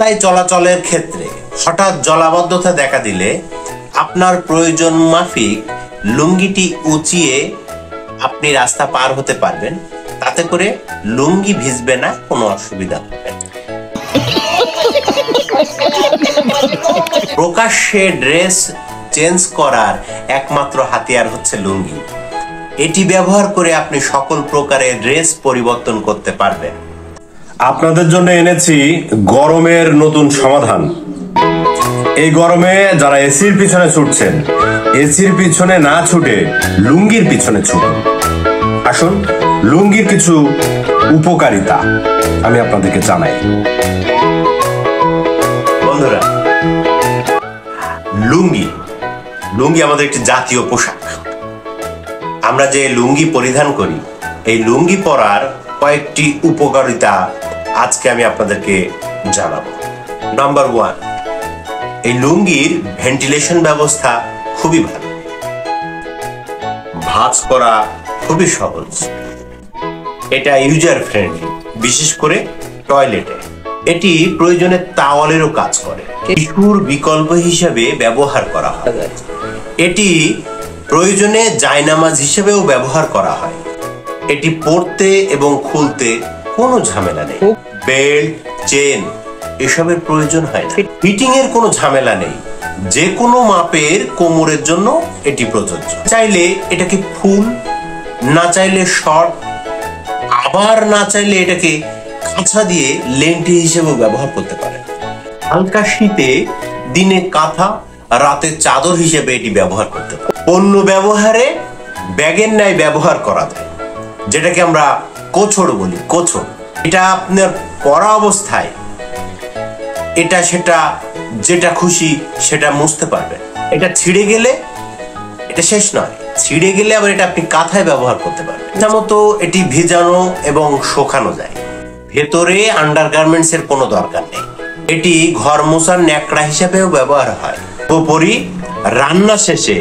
তাই চলাচলের ক্ষেত্রে হঠাৎ জলাবদ্ধতা দেখা দিলে আপনার প্রয়োজন মাফিক লুঙ্গিটি উঁচিয়ে আপনি রাস্তা পার হতে পারবেন। তাতে করে লুঙ্গি ভিজবে না, কোনো অসুবিধা হবে না। প্রকাশ্যে ড্রেস চেঞ্জ করার একমাত্র হাতিয়ার হচ্ছে লুঙ্গি। এটি ব্যবহার করে আপনি সকল প্রকারের ড্রেস পরিবর্তন করতে পারবেন। আপনাদের জন্য এনেছি গরমের নতুন সমাধান। এই গরমে যারা এসির পিছনে ছুটছেন, এসির পিছনে না ছুটে লুঙ্গির পিছনে ছুটুন। আসুন, লুঙ্গির কিছু উপকারিতা আমি আপনাদেরকে জানাই। বন্ধুরা, লুঙ্গি আমাদের একটি জাতীয় পোশাক। আমরা যে লুঙ্গি পরিধান করি, এই লুঙ্গি পরার কয়েকটি উপকারিতা আজকে আমি আপনাদেরকে জানাবো। নাম্বার 1, এই লুঙ্গির ভেন্টিলেশন ব্যবস্থা খুবই ভালো। ভাঁজ করা খুবই সহজ। এটা ইউজার ফ্রেন্ডলি, বিশেষ করে টয়লেটে। এটি প্রয়োজনে তাওয়ালেরও কাজ করে। টিস্যুর বিকল্প হিসেবে ব্যবহার করা হয়। এটি প্রয়োজনে জায়নামাজ হিসেবেও ব্যবহার করা হয়। এটি পরতে এবং খুলতে কোনো ঝামেলা নেই। বেল্ট, চেন এসবের প্রয়োজন হয় না। ফিটিং এর কোনো ঝামেলা নেই। যে কোনো মাপের কোমরের জন্য এটি প্রযোজ্য। চাইলে এটাকে ফুল, না চাইলে শর্ট, আবার না চাইলে এটাকে কাঁচা দিয়ে লেংটি হিসেবেও ব্যবহার করতে পারেন। হালকা শীতে দিনে কাঁথা, রাতে চাদর হিসেবে এটি ব্যবহার করতে পারেন। অন্য ব্যবহারে ব্যাগের ন্যায় ব্যবহার করা যায়, যেটাকে আমরা কোছড় বলি। কোছড় এটা আপনার পরা অবস্থায় এটা সেটা যেটা খুশি সেটা মুছতে পারবেন। এটা ছিঁড়ে গেলে এটা শেষ নয়, ছিঁড়ে গেলে আবার এটা আপনি কাঁথায় ব্যবহার করতে পারবেন। যেমন এটি ভেজানো এবং শুকানো যায়। ভেতরে আন্ডারগার্মেন্টস এর কোনো দরকার নেই। এটি ঘর মোছার ন্যাকড়া হিসেবেও ব্যবহার হয়। উপরি রান্না শেষে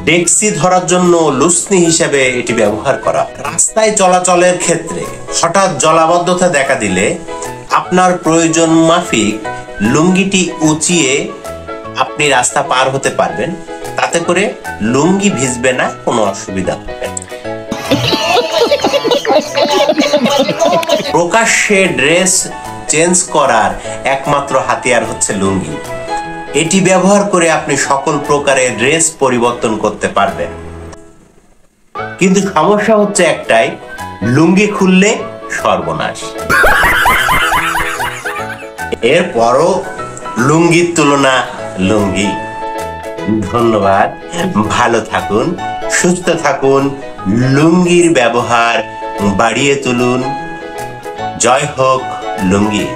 ডেক্সি ধরার জন্য লুসনি হিসেবে এটি ব্যবহার করা। রাস্তায় চলাচলের ক্ষেত্রে হঠাৎ জলাবদ্ধতা দেখা দিলে আপনার প্রয়োজন মাফিক লুঙ্গিটি উঁচিয়ে আপনি রাস্তা পার হতে পারবেন। তাতে করে লুঙ্গি ভিজবে না, কোনো অসুবিধা হবে না। প্রকাশ্যে ড্রেস চেঞ্জ করার একমাত্র হাতিয়ার হচ্ছে লুঙ্গি। এটি ব্যবহার করে আপনি সকল প্রকারের ড্রেস পরিবর্তন করতে পারবেন। কিন্তু সমস্যা হচ্ছে একটাই, লুঙ্গি খুললে সর্বনাশ। এরপরও লুঙ্গির তুলনা লুঙ্গি। ধন্যবাদ, ভালো থাকুন, সুস্থ থাকুন, লুঙ্গির ব্যবহার বাড়িয়ে তুলুন। জয় হোক লুঙ্গির।